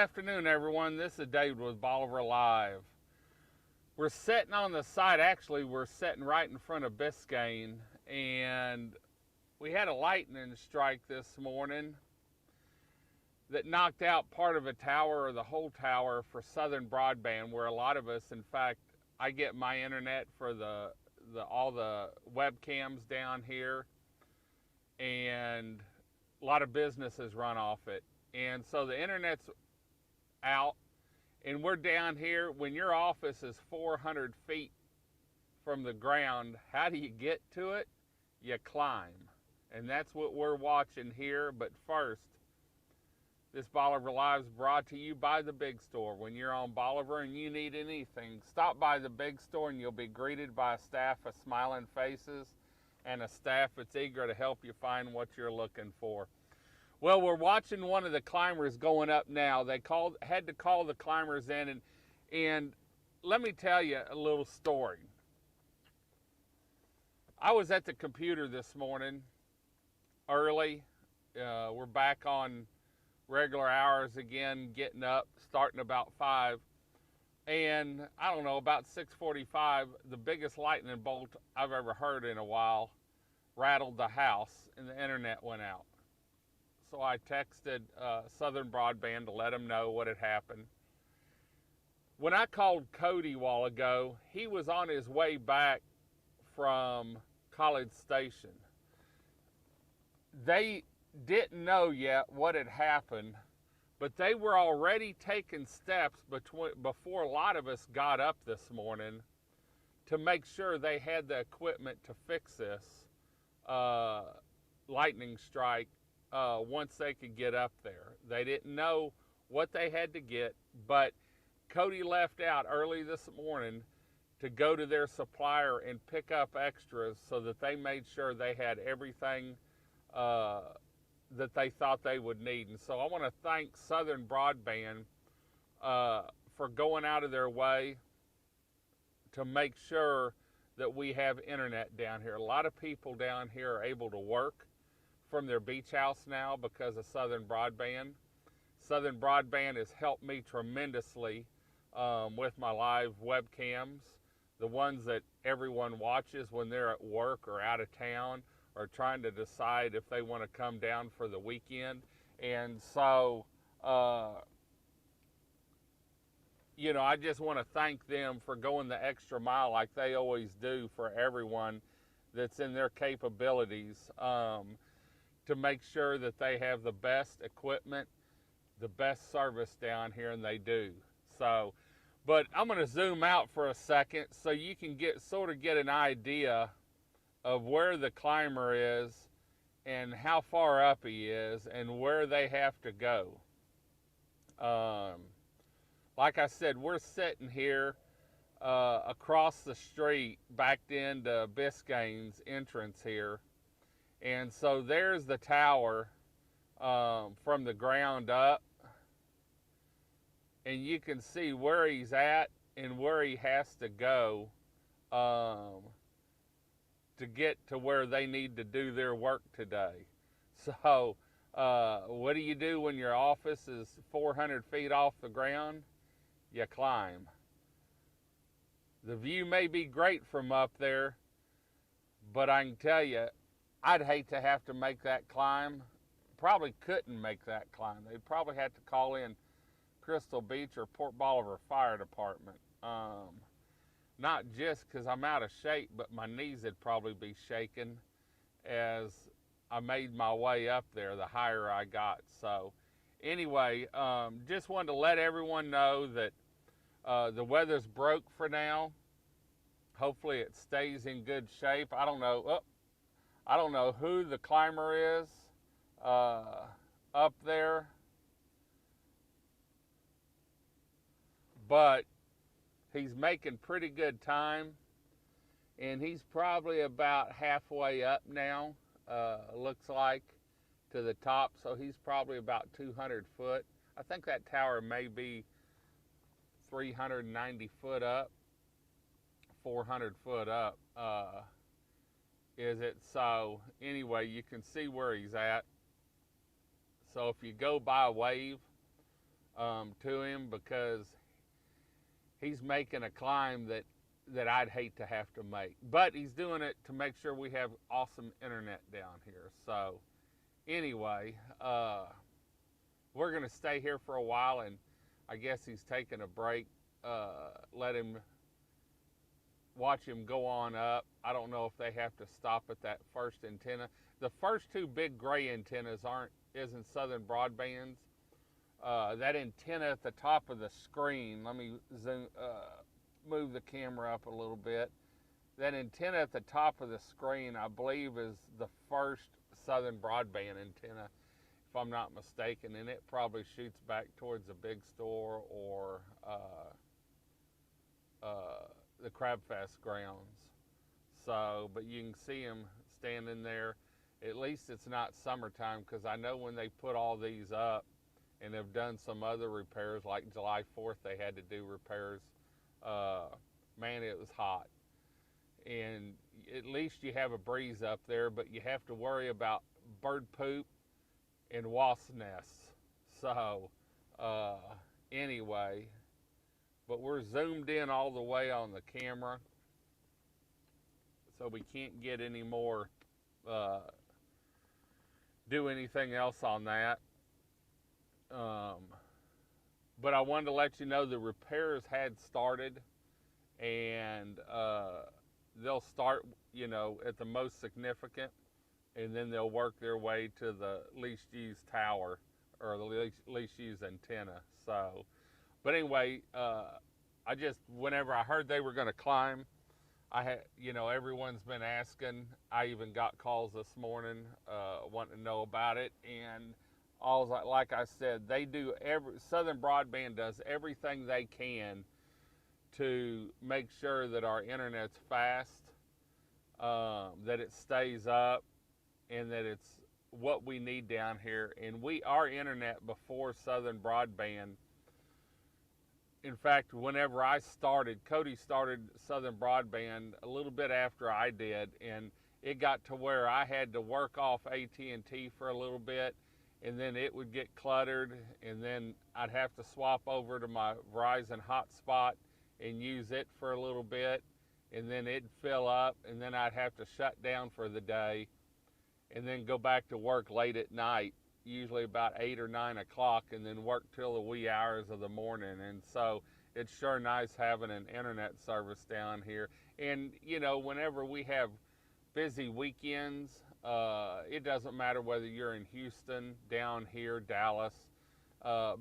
afternoon, everyone. This is David with Bolivar Live. We're sitting on the site. Actually, we're sitting right in front of Biscayne, and we had a lightning strike this morning that knocked out part of a tower or the whole tower for Southern Broadband, where a lot of us, in fact, I get my internet for all the webcams down here, and a lot of businesses run off it. And so the internet's out, and we're down here. When your office is 400 feet from the ground, how do you get to it? You climb. And that's what we're watching here. But first, this Bolivar Live is brought to you by The Big Store. When you're on Bolivar and you need anything, stop by The Big Store and you'll be greeted by a staff of smiling faces and a staff that's eager to help you find what you're looking for. Well, we're watching one of the climbers going up now. They had to call the climbers in, and let me tell you a little story. I was at the computer this morning early. We're back on regular hours again, getting up, starting about 5. And I don't know, about 6:45, the biggest lightning bolt I've ever heard in a while rattled the house, and the internet went out. So I texted Southern Broadband to let them know what had happened. When I called Cody a while ago, he was on his way back from College Station. They didn't know yet what had happened, but they were already taking steps before a lot of us got up this morning to make sure they had the equipment to fix this lightning strike once they could get up there. They didn't know what they had to get, but Cody left out early this morning to go to their supplier and pick up extras so that they made sure they had everything that they thought they would need. And so I want to thank Southern Broadband for going out of their way to make sure that we have internet down here. A lot of people down here are able to work from their beach house now because of Southern Broadband. Southern Broadband has helped me tremendously with my live webcams, the ones that everyone watches when they're at work or out of town or trying to decide if they want to come down for the weekend. And so, I just want to thank them for going the extra mile like they always do for everyone that's in their capabilities to make sure that they have the best equipment, the best service down here, and they do. So, but I'm going to zoom out for a second so you can get an idea of where the climber is and how far up he is and where they have to go. Like I said, we're sitting here across the street backed into Biscayne's entrance here. And so there's the tower from the ground up. And you can see where he's at and where he has to go to get to where they need to do their work today. So what do you do when your office is 400 feet off the ground? You climb. The view may be great from up there, but I can tell you, I'd hate to have to make that climb. Probably couldn't make that climb. They'd probably have to call in Crystal Beach or Port Bolivar Fire Department. Not just because I'm out of shape, but my knees would probably be shaking as I made my way up there the higher I got. So anyway, just wanted to let everyone know that the weather's broke for now. Hopefully it stays in good shape. I don't know who the climber is up there, but he's making pretty good time, and he's probably about halfway up now, looks like, to the top, so he's probably about 200 foot. I think that tower may be 390 foot up, 400 foot up, is it? So anyway, you can see where he's at. So if you go by a wave, to him, because he's making a climb that I'd hate to have to make. But he's doing it to make sure we have awesome internet down here. So anyway, we're going to stay here for a while, and I guess he's taking a break. Let him watch him go on up. I don't know if they have to stop at that first antenna. The first two big gray antennas isn't Southern Broadband's. That antenna at the top of the screen, let me move the camera up a little bit. That antenna at the top of the screen, I believe, is the first Southern Broadband antenna, if I'm not mistaken, and it probably shoots back towards the Big Store or the Crab Fest grounds. So, but you can see him standing there. At least it's not summertime, because I know when they put all these up and have done some other repairs, like July 4th they had to do repairs, man, it was hot. And at least you have a breeze up there, but you have to worry about bird poop and wasp nests. So anyway, but we're zoomed in all the way on the camera, so we can't get any more, do anything else on that. But I wanted to let you know the repairs had started, and they'll start, at the most significant, and then they'll work their way to the least used tower, or the least used antenna. So, but anyway, whenever I heard they were going to climb, everyone's been asking. I even got calls this morning wanting to know about it, and like I said, Southern Broadband does everything they can to make sure that our internet's fast, that it stays up, and that it's what we need down here. And our internet before Southern Broadband, in fact, whenever Cody started Southern Broadband a little bit after I did, and it got to where I had to work off AT&T for a little bit, and then it would get cluttered, and then I'd have to swap over to my Verizon hotspot and use it for a little bit, and then it'd fill up, and then I'd have to shut down for the day, and then go back to work late at night, usually about 8 or 9 o'clock, and then work till the wee hours of the morning. And so it's sure nice having an internet service down here. And whenever we have busy weekends, it doesn't matter whether you're in Houston, down here, Dallas,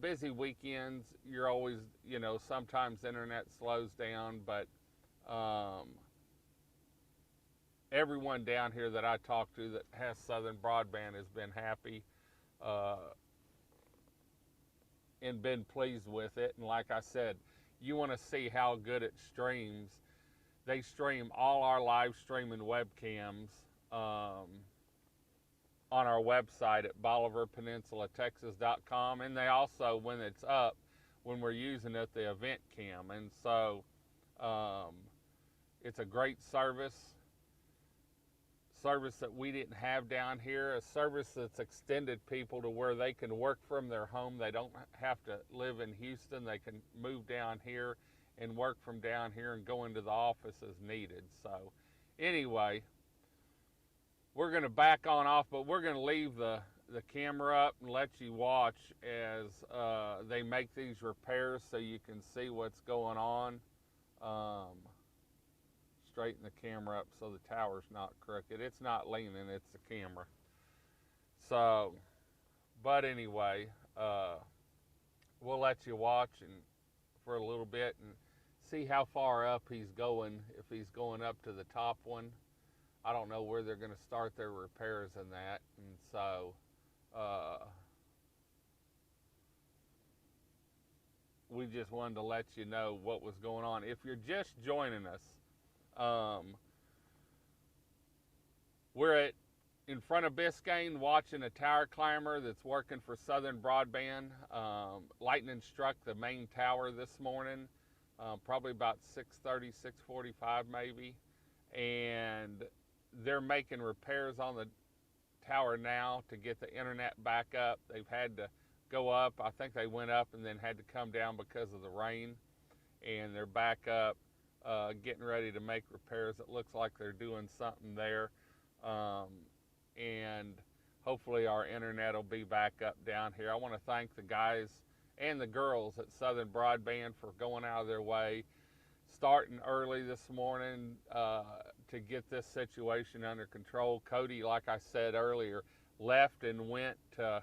busy weekends, you're always, sometimes the internet slows down, but everyone down here that I talk to that has Southern Broadband has been happy and been pleased with it. And like I said, you want to see how good it streams. They stream all our live streaming webcams on our website at BolivarPeninsulaTexas.com, and they also, when it's up, when we're using it, the event cam. And so it's a great service that we didn't have down here, a service that's extended people to where they can work from their home. They don't have to live in Houston. They can move down here and work from down here and go into the office as needed. So anyway, we're going to back on off, but we're going to leave the camera up and let you watch as they make these repairs so you can see what's going on. Straighten the camera up so the tower's not crooked. It's not leaning, it's the camera. So, but anyway, we'll let you watch for a little bit and see how far up he's going, if he's going up to the top one. I don't know where they're going to start their repairs in that. And so, we just wanted to let you know what was going on. If you're just joining us, we're in front of Biscayne watching a tower climber that's working for Southern Broadband. Lightning struck the main tower this morning, probably about 6:30, 6:45 maybe, and they're making repairs on the tower now to get the internet back up. They've had to go up. I think they went up and then had to come down because of the rain, and they're back up, getting ready to make repairs. It looks like they're doing something there, um, and hopefully our internet will be back up down here. I want to thank the guys and the girls at Southern Broadband for going out of their way, starting early this morning to get this situation under control. Cody, like I said earlier, left and went to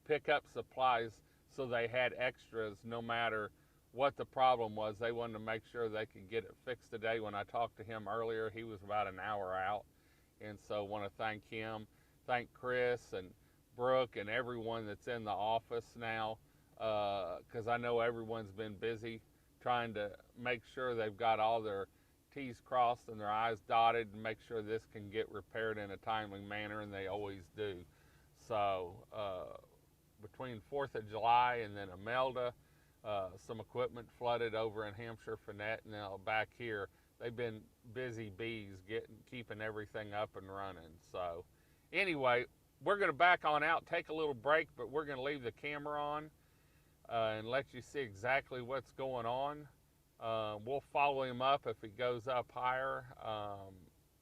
pick up supplies so they had extras no matter what the problem was. They wanted to make sure they could get it fixed today. When I talked to him earlier, he was about an hour out, and so I want to thank him, thank Chris and Brooke and everyone that's in the office now, because I know everyone's been busy trying to make sure they've got all their T's crossed and their I's dotted and make sure this can get repaired in a timely manner, and they always do. So between 4th of July and then Imelda, some equipment flooded over in Hampshire Finette, and now back here, they've been busy bees keeping everything up and running. So anyway, we're going to back on out, take a little break, but we're going to leave the camera on and let you see exactly what's going on. We'll follow him up if he goes up higher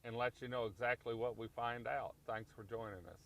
and let you know exactly what we find out. Thanks for joining us.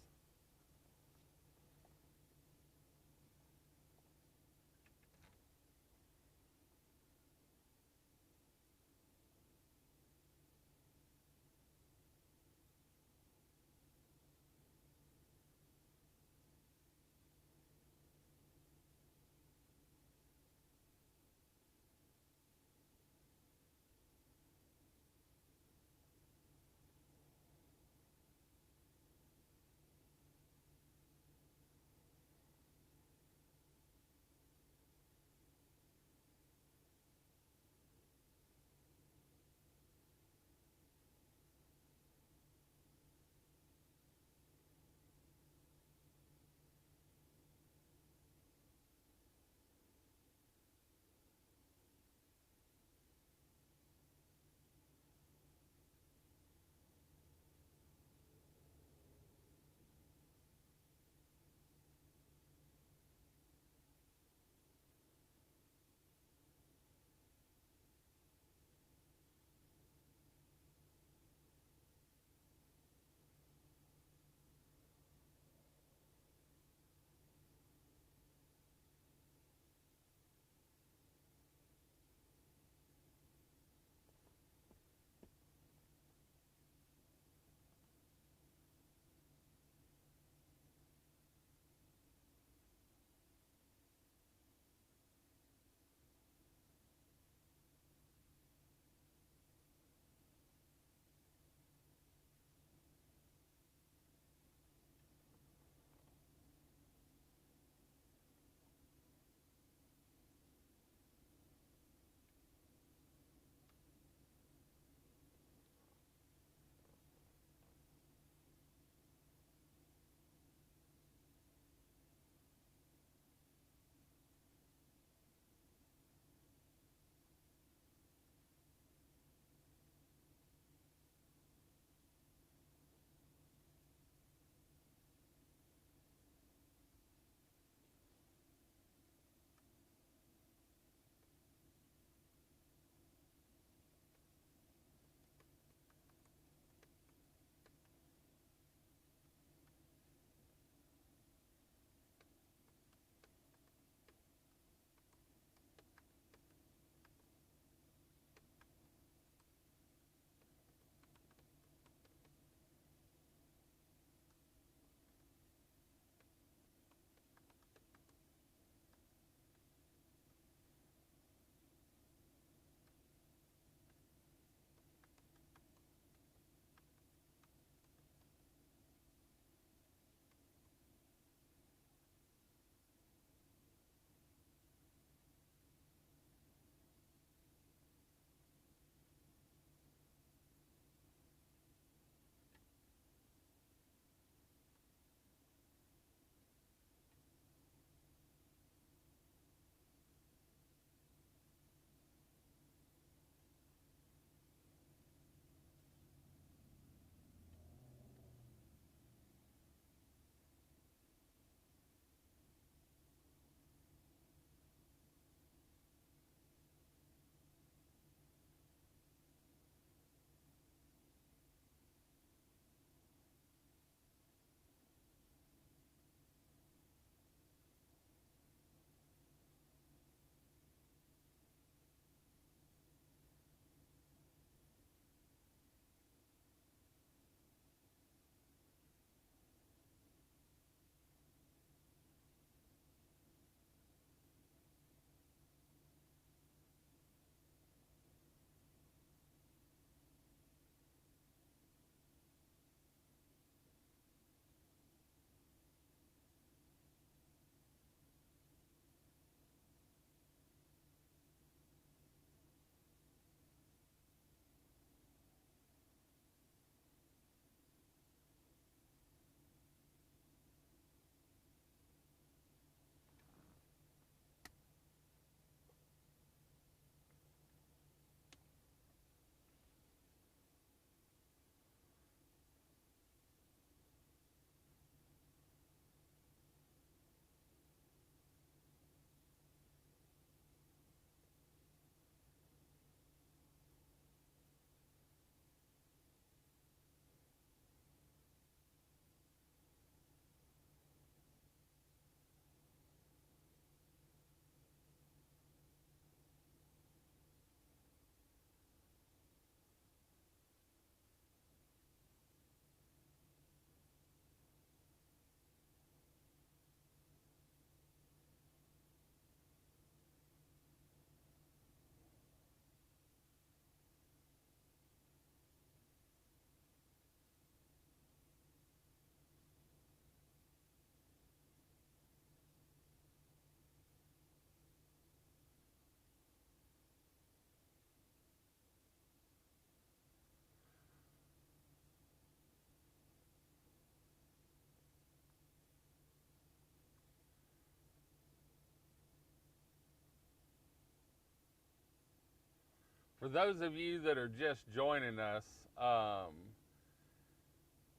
For those of you that are just joining us,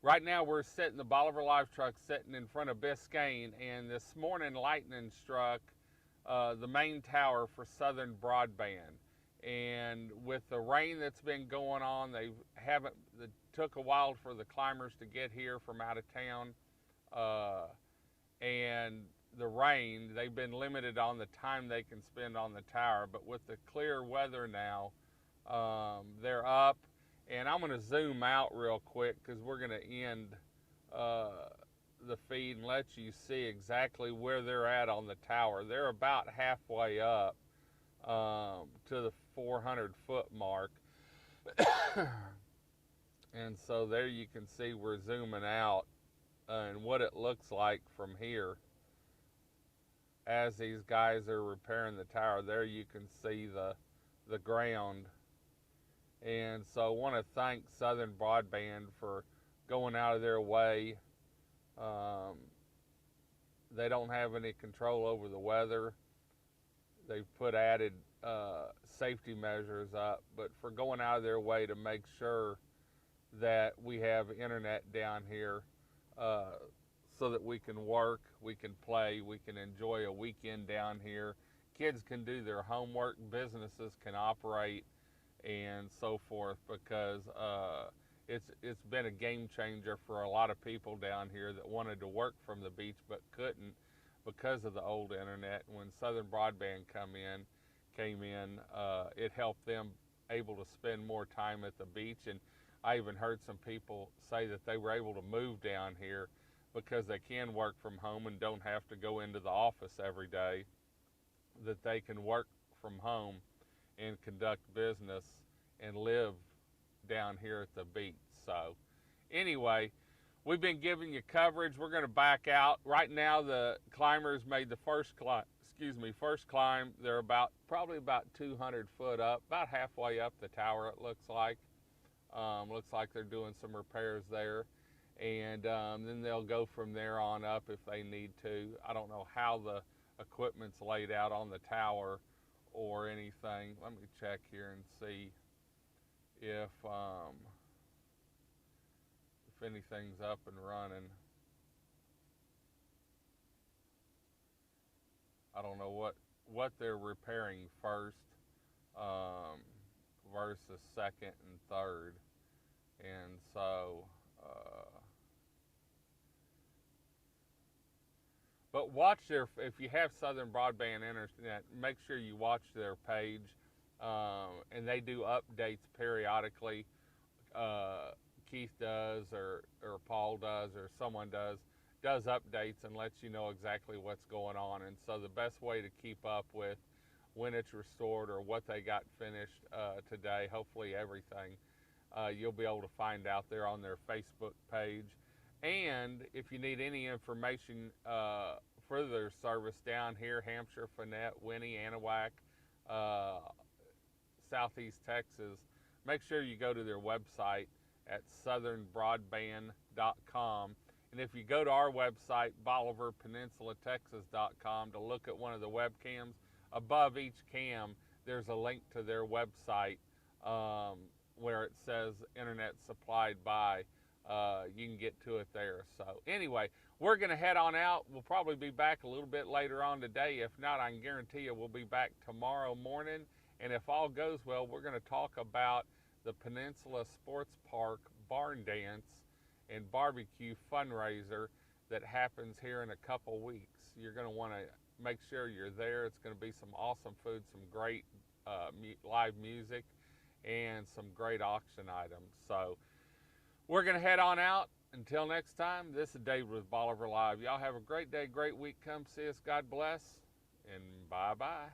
right now we're sitting, the Bolivar Live truck sitting in front of Biscayne, and this morning lightning struck the main tower for Southern Broadband. And with the rain that's been going on, it took a while for the climbers to get here from out of town. And the rain, they've been limited on the time they can spend on the tower. But with the clear weather now, they're up. And I'm going to zoom out real quick because we're going to end the feed and let you see exactly where they're at on the tower. They're about halfway up to the 400-foot mark. And so there you can see we're zooming out and what it looks like from here as these guys are repairing the tower. There you can see the ground. And so I want to thank Southern Broadband for going out of their way. They don't have any control over the weather. They've put added safety measures up, but for going out of their way to make sure that we have internet down here so that we can work, we can play, we can enjoy a weekend down here. Kids can do their homework, businesses can operate, and so forth, because it's been a game changer for a lot of people down here that wanted to work from the beach but couldn't because of the old internet. When Southern Broadband came in, it helped them able to spend more time at the beach. And I even heard some people say that they were able to move down here because they can work from home and don't have to go into the office every day, that they can work from home and conduct business and live down here at the beach. So anyway, we've been giving you coverage. We're going to back out. Right now the climbers made the first climb. They're probably about 200 foot up, about halfway up the tower it looks like. Looks like they're doing some repairs there. And then they'll go from there on up if they need to. I don't know how the equipment's laid out on the tower or anything. Let me check here and see if anything's up and running. I don't know what they're repairing first versus second and third. And so but watch if you have Southern Broadband Internet, make sure you watch their page, and they do updates periodically. Keith does, or Paul does, or someone does updates and lets you know exactly what's going on. And so the best way to keep up with when it's restored or what they got finished today, hopefully everything, you'll be able to find out there on their Facebook page. And if you need any information for their service down here, Hampshire, Fannett, Winnie, Anahuac, Southeast Texas, make sure you go to their website at southernbroadband.com. And if you go to our website, BolivarPeninsulaTexas.com, to look at one of the webcams, above each cam there's a link to their website where it says internet supplied by. You can get to it there. So anyway, we're going to head on out. We'll probably be back a little bit later on today. If not, I can guarantee you we'll be back tomorrow morning. And if all goes well, we're going to talk about the Peninsula Sports Park Barn Dance and Barbecue fundraiser that happens here in a couple weeks. You're going to want to make sure you're there. It's going to be some awesome food, some great live music, and some great auction items. So we're going to head on out. Until next time, this is Dave with Bolivar Live. Y'all have a great day, great week. Come see us. God bless, and bye-bye.